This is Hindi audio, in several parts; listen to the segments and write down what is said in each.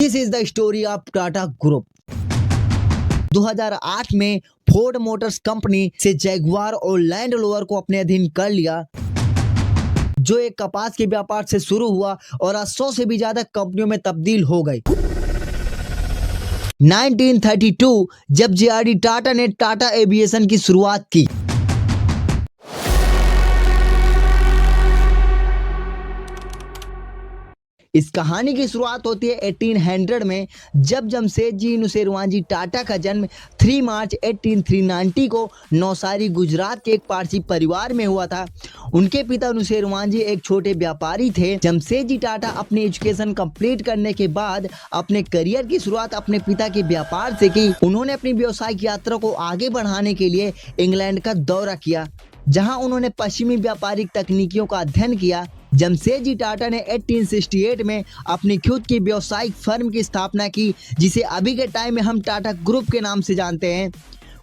This is the story of Tata group. 2008 में फोर्ड मोटर्स कंपनी से जैगुआर और लैंड रोवर को अपने अधीन कर लिया, जो एक कपास के व्यापार से शुरू हुआ और आज 100 से भी ज्यादा कंपनियों में तब्दील हो गई। 1932 जब जे.आर.डी. टाटा ने टाटा एविएशन की शुरुआत की। इस कहानी की शुरुआत होती है 1800 में, जब जमशेदजी नुसेरवानजी टाटा का जन्म 3 मार्च 1890 को नौसारी गुजरात के एक पारसी परिवार में हुआ था। उनके पिता नुसेरवानजी एक छोटे व्यापारी थे। जमशेदजी टाटा अपनी एजुकेशन कंप्लीट करने के बाद अपने करियर की शुरुआत अपने पिता के व्यापार से की। उन्होंने अपनी व्यावसायिक यात्रा को आगे बढ़ाने के लिए इंग्लैंड का दौरा किया, जहां उन्होंने पश्चिमी व्यापारिक तकनीकियों का अध्ययन किया। जमशेदजी टाटा ने 1868 में अपनी खुद की व्यावसायिक फर्म की स्थापना की, जिसे अभी के टाइम में हम टाटा ग्रुप के नाम से जानते हैं।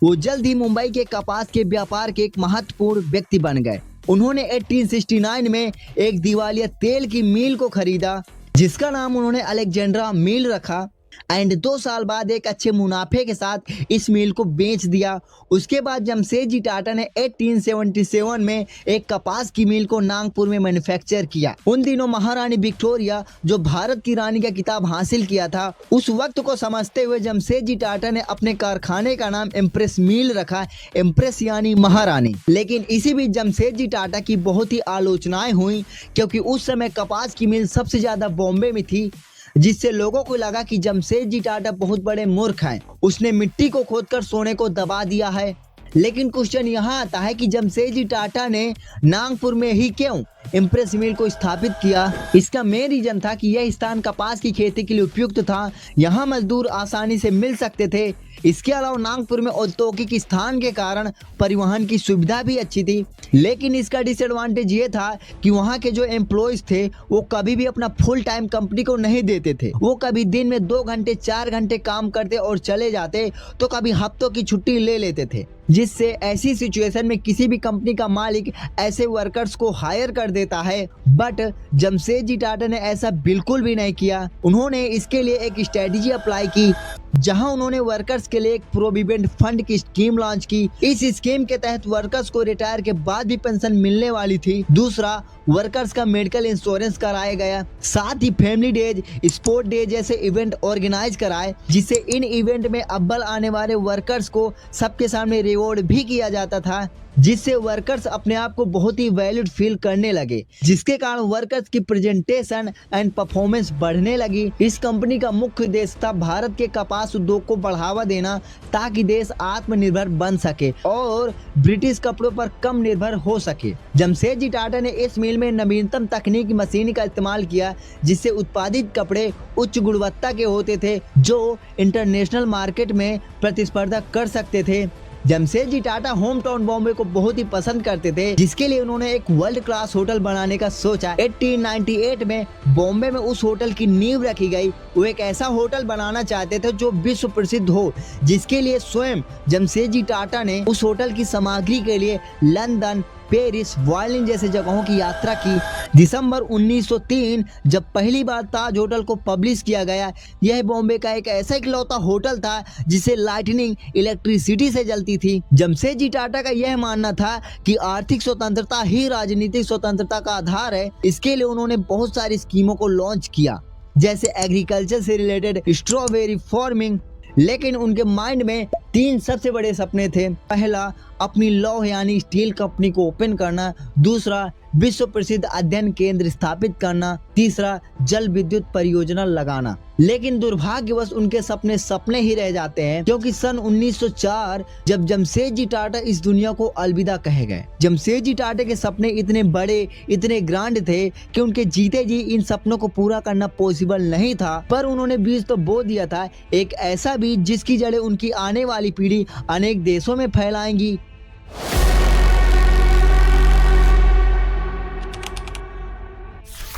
वो जल्द ही मुंबई के कपास के व्यापार के एक महत्वपूर्ण व्यक्ति बन गए। उन्होंने 1869 में एक दिवालिया तेल की मिल को खरीदा, जिसका नाम उन्होंने अलेक्जेंड्रा मिल रखा एंड 2 साल बाद एक अच्छे मुनाफे के साथ इस मिल को बेच दिया। उसके बाद जमशेदजी टाटा ने 1877 में एक कपास की मिल को नागपुर में मैन्युफैक्चर किया। उन दिनों महारानी विक्टोरिया, जो भारत की रानी का खिताब हासिल किया था, उस वक्त को समझते हुए जमशेदजी टाटा ने अपने कारखाने का नाम इम्प्रेस मिल रखा, इम्प्रेस यानी महारानी। लेकिन इसी बीच जमशेदजी टाटा की बहुत ही आलोचनाएं हुई, क्योंकि उस समय कपास की मिल सबसे ज्यादा बॉम्बे में थी, जिससे लोगों को लगा कि जमशेदजी टाटा बहुत बड़े मूर्ख हैं। उसने मिट्टी को खोदकर सोने को दबा दिया है। लेकिन क्वेश्चन यहाँ आता है कि जमशेदजी टाटा ने नागपुर में ही क्यों इम्प्रेस मिल को स्थापित किया? इसका मेन रीजन था कि यह स्थान कपास की खेती के लिए उपयुक्त था। यहाँ मजदूर आसानी से मिल सकते थे। इसके अलावा नागपुर में औद्योगिक स्थान के कारण परिवहन की सुविधा भी अच्छी थी। लेकिन इसका डिसएडवांटेज ये था कि वहाँ के जो एम्प्लॉयज थे वो कभी भी अपना फुल टाइम कंपनी को नहीं देते थे। वो कभी दिन में 2 घंटे 4 घंटे काम करते और चले जाते, तो कभी हफ्तों की छुट्टी ले लेते थे, जिससे ऐसी सिचुएशन में किसी भी कंपनी का मालिक ऐसे वर्कर्स को हायर कर देता है। बट जमशेदजी टाटा ने ऐसा बिल्कुल भी नहीं किया। उन्होंने इसके लिए एक स्ट्रेटजी अप्लाई की, जहां उन्होंने वर्कर्स के लिए एक प्रोविडेंट फंड की स्कीम लॉन्च की। इस स्कीम के तहत वर्कर्स को रिटायर के बाद भी पेंशन मिलने वाली थी। दूसरा, वर्कर्स का मेडिकल इंश्योरेंस कराया गया। साथ ही फैमिली डेज, स्पोर्ट डे जैसे इवेंट ऑर्गेनाइज कराए, जिससे इन इवेंट में अव्वल आने वाले वर्कर्स को सबके सामने रिवॉर्ड भी किया जाता था, जिससे वर्कर्स अपने आप को बहुत ही वैल्यूड फील करने लगे, जिसके कारण वर्कर्स की प्रेजेंटेशन एंड परफॉर्मेंस बढ़ने लगी। इस कंपनी का मुख्य उद्देश्य था भारत के कपास उद्योग को बढ़ावा देना, ताकि देश आत्मनिर्भर बन सके और ब्रिटिश कपड़ों पर कम निर्भर हो सके। जमशेदजी टाटा ने इस मिल में नवीनतम तकनीकी मशीन का इस्तेमाल किया, जिससे उत्पादित कपड़े उच्च गुणवत्ता के होते थे, जो इंटरनेशनल मार्केट में प्रतिस्पर्धा कर सकते थे। जमशेदजी टाटा होम टाउन बॉम्बे को बहुत ही पसंद करते थे, जिसके लिए उन्होंने एक वर्ल्ड क्लास होटल बनाने का सोचा। 1898 में बॉम्बे में उस होटल की नींव रखी गई। वो एक ऐसा होटल बनाना चाहते थे जो विश्व प्रसिद्ध हो, जिसके लिए स्वयं जमशेदजी टाटा ने उस होटल की सामग्री के लिए लंदन, पेरिस, बर्लिन जैसे जगहों की यात्रा की। दिसंबर 1903 जब पहली बार ताज होटल को पब्लिश किया गया, यह बॉम्बे का एक ऐसा इकलौता होटल था जिसे लाइटनिंग इलेक्ट्रिसिटी से जलती थी। जमशेदजी टाटा का यह मानना था कि आर्थिक स्वतंत्रता ही राजनीतिक स्वतंत्रता का आधार है। इसके लिए उन्होंने बहुत सारी स्कीमों को लॉन्च किया, जैसे एग्रीकल्चर से रिलेटेड स्ट्रॉबेरी फार्मिंग। लेकिन उनके माइंड में 3 सबसे बड़े सपने थे। पहला, अपनी लौह यानी स्टील कंपनी को ओपन करना। दूसरा, विश्व प्रसिद्ध अध्ययन केंद्र स्थापित करना। तीसरा, जल विद्युत परियोजना लगाना। लेकिन दुर्भाग्यवश उनके सपने सपने ही रह जाते हैं, क्योंकि सन 1904 जब जमशेदजी टाटा इस दुनिया को अलविदा कहे गए। जमशेदजी टाटा के सपने इतने बड़े, इतने ग्रांड थे कि उनके जीते जी इन सपनों को पूरा करना पॉसिबल नहीं था। पर उन्होंने बीज तो बो दिया था, एक ऐसा बीज जिसकी जड़ें उनकी आने वाली पीढ़ी अनेक देशों में फैलाएंगी।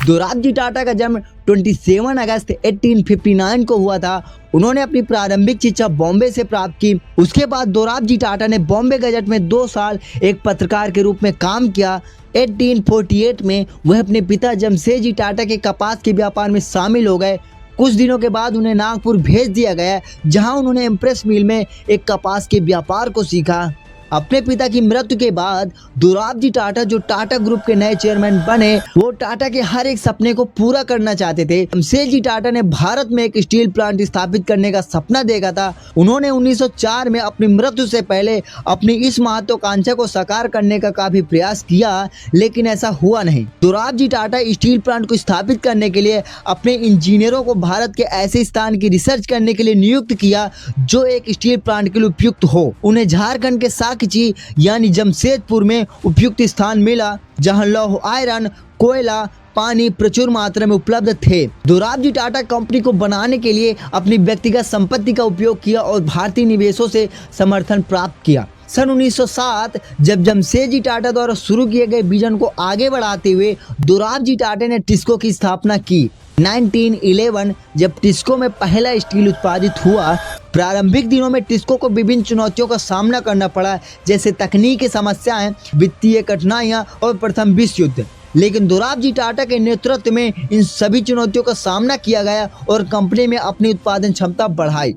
दोराबजी टाटा का जन्म 27 अगस्त 1859 को हुआ था। उन्होंने अपनी प्रारंभिक शिक्षा बॉम्बे से प्राप्त की। उसके बाद दोराबजी टाटा ने बॉम्बे गजट में 2 साल एक पत्रकार के रूप में काम किया। 1848 में वह अपने पिता जमशेदजी टाटा के कपास के व्यापार में शामिल हो गए। कुछ दिनों के बाद उन्हें नागपुर भेज दिया गया, जहां उन्होंने इम्प्रेस मिल में एक कपास के व्यापार को सीखा। अपने पिता की मृत्यु के बाद दोराबजी टाटा जो टाटा ग्रुप के नए चेयरमैन बने, वो टाटा के हर एक सपने को पूरा करना चाहते थे। जमशेदजी टाटा ने भारत में एक स्टील प्लांट स्थापित करने का सपना देखा था। उन्होंने 1904 में अपनी मृत्यु से पहले अपनी इस महत्वाकांक्षा को साकार करने का काफी प्रयास किया, लेकिन ऐसा हुआ नहीं। दोराबजी टाटा स्टील प्लांट को स्थापित करने के लिए अपने इंजीनियरों को भारत के ऐसे स्थान की रिसर्च करने के लिए नियुक्त किया जो एक स्टील प्लांट के लिए उपयुक्त हो। उन्हें झारखंड के यानी जमशेदपुर में उपयुक्त स्थान मिला, जहां लौह आयरन, कोयला, पानी प्रचुर मात्रा में उपलब्ध थे। दोराबजी टाटा कंपनी को बनाने के लिए अपनी व्यक्तिगत संपत्ति का उपयोग किया और भारतीय निवेशों से समर्थन प्राप्त किया। सन 1907 जब जमशेदजी टाटा द्वारा शुरू किए गए विजन को आगे बढ़ाते हुए दोराबजी टाटा ने टिस्को की स्थापना की। 1911 जब टिस्को में पहला स्टील उत्पादित हुआ। प्रारंभिक दिनों में टिस्को को विभिन्न चुनौतियों का सामना करना पड़ा, जैसे तकनीकी समस्याएं, वित्तीय कठिनाइयां और प्रथम विश्व युद्ध। लेकिन दोराबजी टाटा के नेतृत्व में इन सभी चुनौतियों का सामना किया गया और कंपनी में अपनी उत्पादन क्षमता बढ़ाई।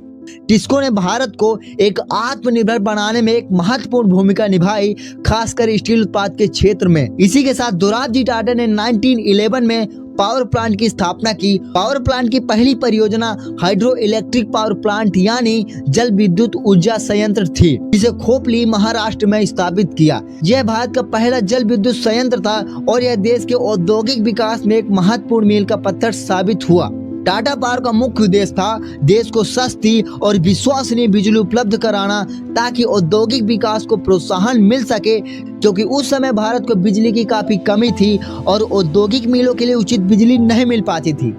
टिस्को ने भारत को एक आत्मनिर्भर बनाने में एक महत्वपूर्ण भूमिका निभाई, खासकर स्टील उत्पाद के क्षेत्र में। इसी के साथ दोराबजी टाटा ने 1911 में पावर प्लांट की स्थापना की। पावर प्लांट की पहली परियोजना हाइड्रो इलेक्ट्रिक पावर प्लांट यानी जल विद्युत ऊर्जा संयंत्र थी, जिसे खोपली महाराष्ट्र में स्थापित किया। यह भारत का पहला जल विद्युत संयंत्र था और यह देश के औद्योगिक विकास में एक महत्वपूर्ण मील का पत्थर साबित हुआ। टाटा पावर का मुख्य उद्देश्य था देश को सस्ती और विश्वसनीय बिजली उपलब्ध कराना, ताकि औद्योगिक विकास को प्रोत्साहन मिल सके, क्योंकि उस समय भारत को बिजली की काफी कमी थी और औद्योगिक मिलों के लिए उचित बिजली नहीं मिल पाती थी।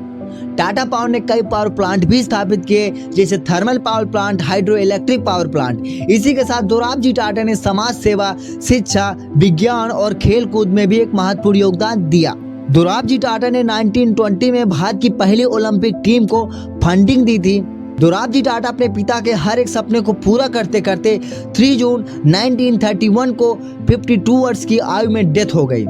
टाटा पावर ने कई पावर प्लांट भी स्थापित किए, जैसे thermal power plant, hydro electric power plant. इसी के साथ दोराबजी टाटा ने समाज सेवा, शिक्षा, विज्ञान और खेल कूद में भी एक महत्वपूर्ण योगदान दिया। दोराबजी टाटा ने 1920 में भारत की पहली ओलंपिक टीम को फंडिंग दी थी। दोराबजी टाटा अपने पिता के हर एक सपने को पूरा करते करते 3 जून 1931 को 52 वर्ष की आयु में डेथ हो गई।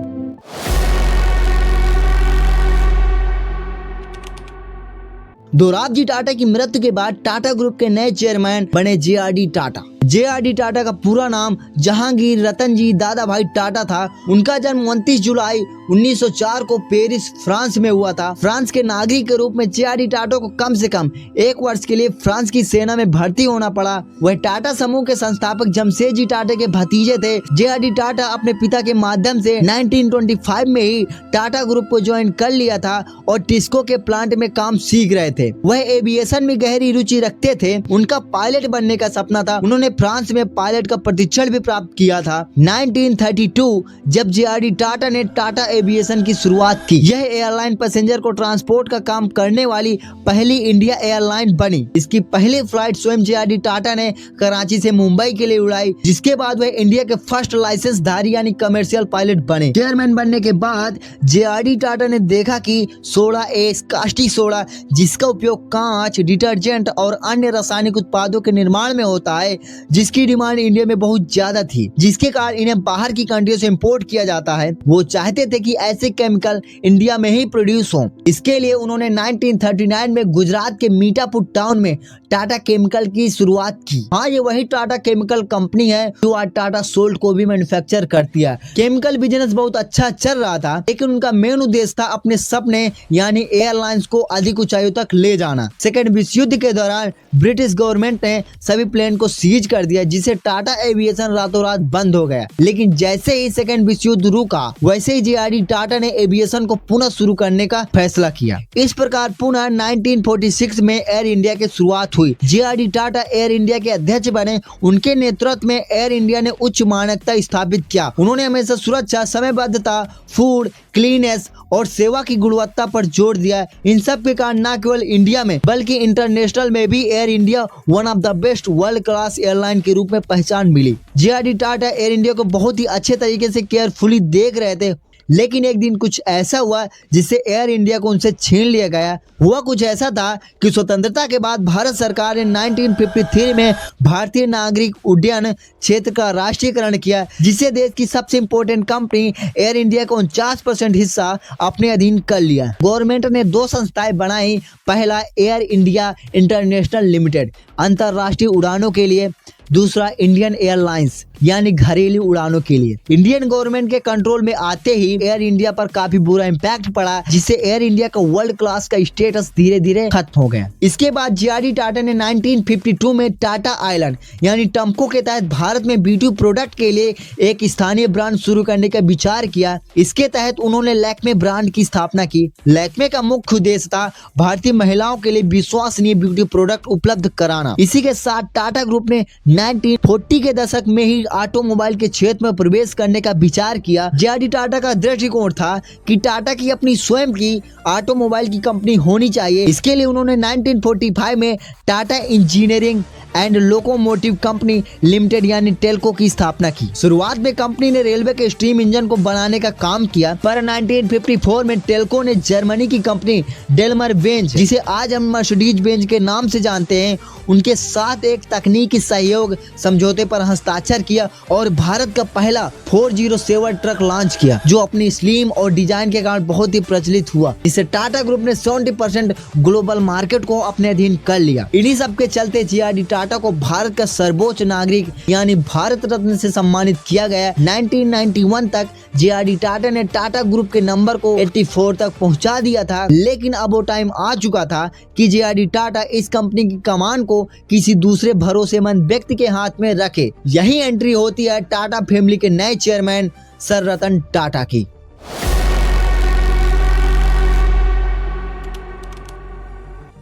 दोराबजी टाटा की मृत्यु के बाद टाटा ग्रुप के नए चेयरमैन बने जे.आर.डी. टाटा। जे.आर.डी. टाटा का पूरा नाम जहांगीर रतनजी दादाभाई टाटा था। उनका जन्म 29 जुलाई 1904 को पेरिस, फ्रांस में हुआ था। फ्रांस के नागरिक के रूप में जे.आर.डी. टाटा को कम से कम 1 वर्ष के लिए फ्रांस की सेना में भर्ती होना पड़ा। वह टाटा समूह के संस्थापक जमशेदजी टाटा के भतीजे थे। जे.आर.डी. टाटा अपने पिता के माध्यम से 1925 में ही टाटा ग्रुप को ज्वाइन कर लिया था और टिस्को के प्लांट में काम सीख रहे थे। वह एविएशन में गहरी रुचि रखते थे। उनका पायलट बनने का सपना था। उन्होंने फ्रांस में पायलट का प्रशिक्षण भी प्राप्त किया था। 1932 जब जे.आर.डी. टाटा ने टाटा एविएशन की शुरुआत की। यह एयरलाइन पैसेंजर को ट्रांसपोर्ट का काम करने वाली पहली इंडिया एयरलाइन बनी। इसकी पहली फ्लाइट स्वयं जे.आर.डी. टाटा ने कराची से मुंबई के लिए उड़ाई, जिसके बाद वह इंडिया के फर्स्ट लाइसेंस धारी यानी कमर्शियल पायलट बने। चेयरमैन बनने के बाद जे.आर.डी. टाटा ने देखा कि सोडा एस कास्टिक सोडा, जिसका उपयोग कांच, डिटर्जेंट और अन्य रासायनिक उत्पादों के निर्माण में होता है, जिसकी डिमांड इंडिया में बहुत ज्यादा थी, जिसके कारण इन्हें बाहर की कंट्रियों से इंपोर्ट किया जाता है। वो चाहते थे कि ऐसे केमिकल इंडिया में ही प्रोड्यूस हों। इसके लिए उन्होंने 1939 में गुजरात के मीठापुर टाउन में टाटा केमिकल की शुरुआत की। हाँ, ये वही टाटा केमिकल कंपनी है जो आज टाटा सोल्ट को भी मैन्युफैक्चर करती है। केमिकल बिजनेस बहुत अच्छा चल रहा था, लेकिन उनका मेन उद्देश्य था अपने सपने यानी एयरलाइंस को अधिक ऊंचाइयों तक ले जाना। सेकेंड विश्व युद्ध के दौरान ब्रिटिश गवर्नमेंट ने सभी प्लेन को सीज कर दिया, जिससे टाटा एविएशन रातों रात बंद हो गया। लेकिन जैसे ही सेकेंड विश्व युद्ध रुका, वैसे ही जे.आर.डी. टाटा ने एविएशन को पुनः शुरू करने का फैसला किया। इस प्रकार पुनः 1946 में एयर इंडिया की शुरुआत हुई। जे.आर.डी. टाटा एयर इंडिया के अध्यक्ष बने। उनके नेतृत्व में एयर इंडिया ने उच्च मानकता स्थापित किया। उन्होंने हमेशा सुरक्षा, समयबद्धता, फूड, क्लीनेस और सेवा की गुणवत्ता पर जोर दिया। इन सब के कारण न केवल इंडिया में बल्कि इंटरनेशनल में भी air India one of the best world class airline के रूप में पहचान मिली। जे.आर.डी. टाटा एयर इंडिया को बहुत ही अच्छे तरीके से केयरफुली देख रहे थे। लेकिन एक दिन कुछ ऐसा हुआ जिससे एयर इंडिया को उनसे छीन लिया गया। हुआ कुछ ऐसा था कि स्वतंत्रता के बाद भारत सरकार ने 1953 में भारतीय नागरिक उड्डयन क्षेत्र का राष्ट्रीयकरण किया, जिससे देश की सबसे इंपॉर्टेंट कंपनी एयर इंडिया को 49% हिस्सा अपने अधीन कर लिया। गवर्नमेंट ने 2 संस्थाएं बनाई। पहला एयर इंडिया इंटरनेशनल लिमिटेड अंतरराष्ट्रीय उड़ानों के लिए, दूसरा इंडियन एयरलाइंस यानी घरेलू उड़ानों के लिए। इंडियन गवर्नमेंट के कंट्रोल में आते ही एयर इंडिया पर काफी बुरा इम्पैक्ट पड़ा, जिससे एयर इंडिया का वर्ल्ड क्लास का स्टेटस धीरे धीरे खत्म हो गया। इसके बाद जे.आर.डी. टाटा ने 1952 में टाटा आइलैंड यानी टम्को के तहत भारत में B2 प्रोडक्ट के लिए एक स्थानीय ब्रांड शुरू करने का विचार किया। इसके तहत उन्होंने लैक्मे ब्रांड की स्थापना की। लैक्मे का मुख्य उद्देश्य था भारतीय महिलाओं के लिए विश्वसनीय ब्यूटी प्रोडक्ट उपलब्ध कराना। इसी के साथ टाटा ग्रुप ने 1940 के दशक में ही ऑटोमोबाइल के क्षेत्र में प्रवेश करने का विचार किया। जे.आर.डी. टाटा का दृष्टिकोण था कि टाटा की अपनी स्वयं की ऑटोमोबाइल की कंपनी होनी चाहिए। इसके लिए उन्होंने 1945 में Tata engineering and locomotive company limited यानी टेल्को की स्थापना की। शुरुआत में कंपनी ने रेलवे के स्टीम इंजन को बनाने का काम किया, पर 1954 में टेल्को ने जर्मनी की कंपनी डेल्मर बेंज, जिसे आज हम मर्सिडीज बेंज के नाम से जानते हैं, उनके साथ एक तकनीकी सहयोग समझौते पर हस्ताक्षर किया और भारत का पहला 407 ट्रक लॉन्च किया, जो अपनी स्लिम और डिजाइन के कारण बहुत ही प्रचलित हुआ। इससे टाटा ग्रुप ने 70% ग्लोबल मार्केट को अपने अधीन कर लिया। इन्हीं सब के चलते जे.आर.डी. टाटा को भारत का सर्वोच्च नागरिक यानी भारत रत्न से सम्मानित किया गया। 1991 तक जे.आर.डी. टाटा ने टाटा ग्रुप के नंबर को 84 तक पहुंचा दिया था, लेकिन अब वो टाइम आ चुका था कि जे.आर.डी. टाटा इस कंपनी की कमान को किसी दूसरे भरोसेमंद व्यक्ति के हाथ में रखे। यही एंट्री होती है टाटा फैमिली के नए चेयरमैन सर रतन टाटा की।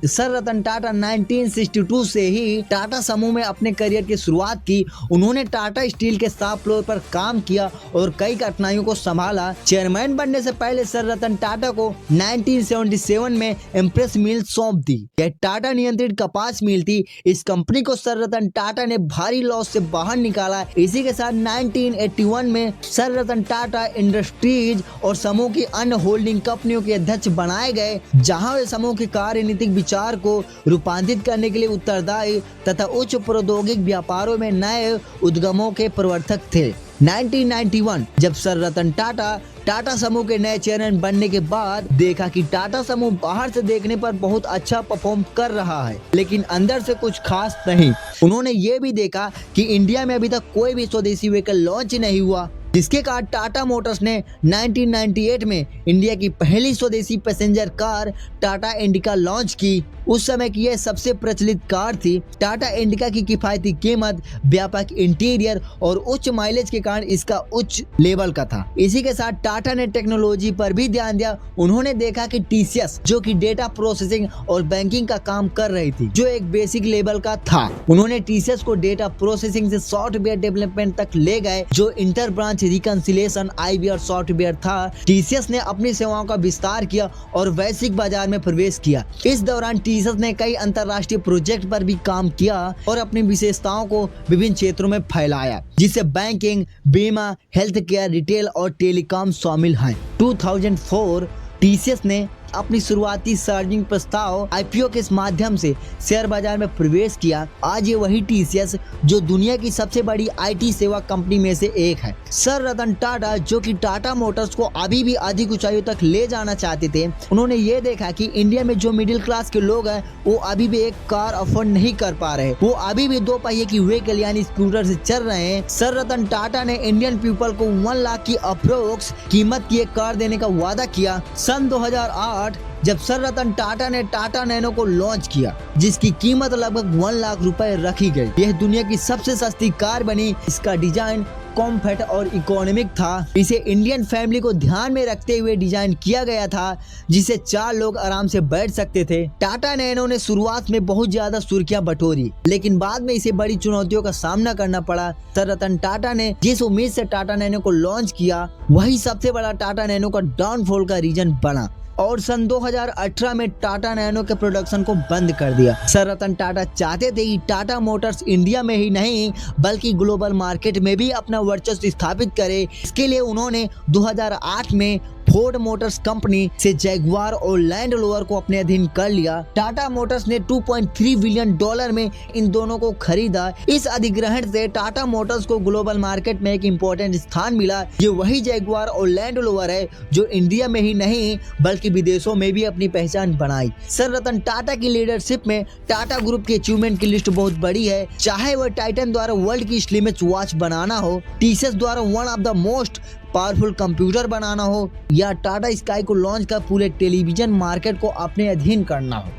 सर रतन टाटा 1962 से ही टाटा समूह में अपने करियर की शुरुआत की। उन्होंने टाटा स्टील के शॉप फ्लोर पर काम किया और कई कठिनाइयों को संभाला। चेयरमैन बनने से पहले सर रतन टाटा को 1977 में इम्प्रेस मिल सौंप दी। यह टाटा नियंत्रित कपास मिल थी। इस कंपनी को सर रतन टाटा ने भारी लॉस से बाहर निकाला। इसी के साथ 1981 में सर रतन टाटा इंडस्ट्रीज और समूह की अन्य होल्डिंग कंपनियों के अध्यक्ष बनाए गए, जहां वे समूह की कार्यनीतिक विचार को रूपांतरित करने के लिए उत्तरदायी तथा उच्च प्रौद्योगिक व्यापारों में नए उद्यमों के प्रवर्तक थे। 1991 जब सर रतन टाटा टाटा समूह के नए चेयरमैन बनने के बाद देखा कि टाटा समूह बाहर से देखने पर बहुत अच्छा परफॉर्म कर रहा है, लेकिन अंदर से कुछ खास नहीं। उन्होंने ये भी देखा कि इंडिया में अभी तक कोई भी स्वदेशी व्हीकल लॉन्च नहीं हुआ, जिसके कारण टाटा मोटर्स ने 1998 में इंडिया की पहली स्वदेशी passenger car Tata indica launch की। उस समय की यह सबसे प्रचलित कार थी। टाटा इंडिका की किफायती कीमत, व्यापक इंटीरियर और उच्च माइलेज के कारण इसका उच्च लेवल का था। इसी के साथ टाटा ने टेक्नोलॉजी पर भी ध्यान दिया। उन्होंने देखा कि टीसीएस जो कि डेटा प्रोसेसिंग और बैंकिंग का काम कर रही थी, जो एक बेसिक लेवल का था, उन्होंने टीसीएस को डेटा प्रोसेसिंग से सॉफ्टवेयर डेवलपमेंट तक ले गए, जो inter branch reconciliation IVR software था। टीसीएस ने अपनी सेवाओं का विस्तार किया और वैश्विक बाजार में प्रवेश किया। इस दौरान टीसीएस ने कई अंतर्राष्ट्रीय प्रोजेक्ट पर भी काम किया और अपनी विशेषताओं को विभिन्न क्षेत्रों में फैलाया, जिससे बैंकिंग, बीमा, हेल्थ केयर, रिटेल और टेलीकॉम शामिल हैं। 2004 टीसीएस ने अपनी शुरुआती सर्जिंग प्रस्ताव IPO के माध्यम से शेयर बाजार में प्रवेश किया। आज ये वही टीसीएस जो दुनिया की सबसे बड़ी IT सेवा कंपनी में से एक है। सर रतन टाटा जो कि टाटा मोटर्स को अभी भी अधिक ऊंचाइयों तक ले जाना चाहते थे, उन्होंने ये देखा कि इंडिया में जो मिडिल क्लास के लोग हैं वो अभी भी एक कार अफोर्ड नहीं कर पा रहे, वो अभी भी 2 पहिए की व्हीकल यानी स्कूटर से चल रहे हैं। सर रतन टाटा ने इंडियन पीपल को 1 लाख की अप्रोक्स कीमत की एक कार देने का वादा किया। सन 2008 जब सर रतन टाटा ने टाटा नैनो को लॉन्च किया, जिसकी कीमत लगभग 1 लाख रुपए रखी गई। यह दुनिया की सबसे सस्ती कार बनी। इसका डिजाइन कॉम्पैक्ट और इकोनॉमिक था। इसे इंडियन फैमिली को ध्यान में रखते हुए डिजाइन किया गया था, जिसे 4 लोग आराम से बैठ सकते थे। टाटा नैनो ने शुरुआत में बहुत ज्यादा सुर्खियां बटोरी, लेकिन बाद में इसे बड़ी चुनौतियों का सामना करना पड़ा। सर रतन टाटा ने जिस उम्मीद से टाटा नैनो को लॉन्च किया, वही सबसे बड़ा टाटा नैनो का डाउनफॉल का रीजन बना। और सन 2018 में टाटा नैनो के प्रोडक्शन को बंद कर दिया। सर रतन टाटा चाहते थे कि टाटा मोटर्स इंडिया में ही नहीं बल्कि ग्लोबल मार्केट में भी अपना वर्चस्व स्थापित करे। इसके लिए उन्होंने 2008 में फोर्ड मोटर्स कंपनी से जैगुआर और लैंड रोवर को अपने अधीन कर लिया। टाटा मोटर्स ने $2.3 बिलियन में इन दोनों को खरीदा। इस अधिग्रहण से टाटा मोटर्स को ग्लोबल मार्केट में एक इम्पोर्टेंट स्थान मिला। ये वही जैगुआर और लैंड रोवर है जो इंडिया में ही नहीं बल्कि विदेशों में भी अपनी पहचान बनाई। सर रतन टाटा की लीडरशिप में टाटा ग्रुप की अचीवमेंट की लिस्ट बहुत बड़ी है, चाहे वह टाइटन द्वारा वर्ल्ड की स्लिमेस्ट वॉच बनाना हो, टीसीएस द्वारा one of the most powerful computer बनाना हो या टाटा स्काई को लॉन्च कर पूरे टेलीविजन मार्केट को अपने अधीन करना हो।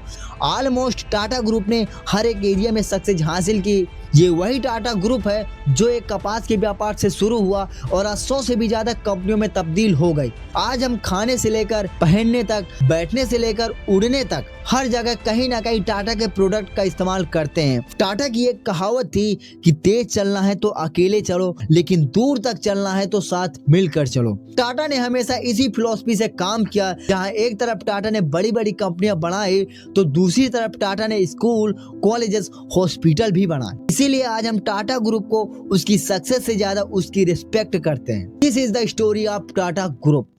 ऑलमोस्ट टाटा ग्रुप ने हर एक एरिया में सक्सेस हासिल की। ये वही टाटा ग्रुप है जो एक कपास के व्यापार से शुरू हुआ और आज 100 से भी ज्यादा कंपनियों में तब्दील हो गई। आज हम खाने से लेकर पहनने तक, बैठने से लेकर उड़ने तक हर जगह कहीं ना कहीं टाटा के प्रोडक्ट का इस्तेमाल करते हैं। टाटा की एक कहावत थी कि तेज चलना है तो अकेले चलो, लेकिन दूर तक चलना है तो साथ मिलकर चलो। टाटा ने हमेशा इसी फिलॉसफी से काम किया। जहां एक तरफ टाटा ने बड़ी बड़ी कंपनियां बनाई तो दूसरी तरफ टाटा ने स्कूल, कॉलेजेस, हॉस्पिटल भी बनाए। इसीलिए आज हम टाटा ग्रुप को उसकी सक्सेस से ज्यादा उसकी रिस्पेक्ट करते हैं। This is the story of Tata group.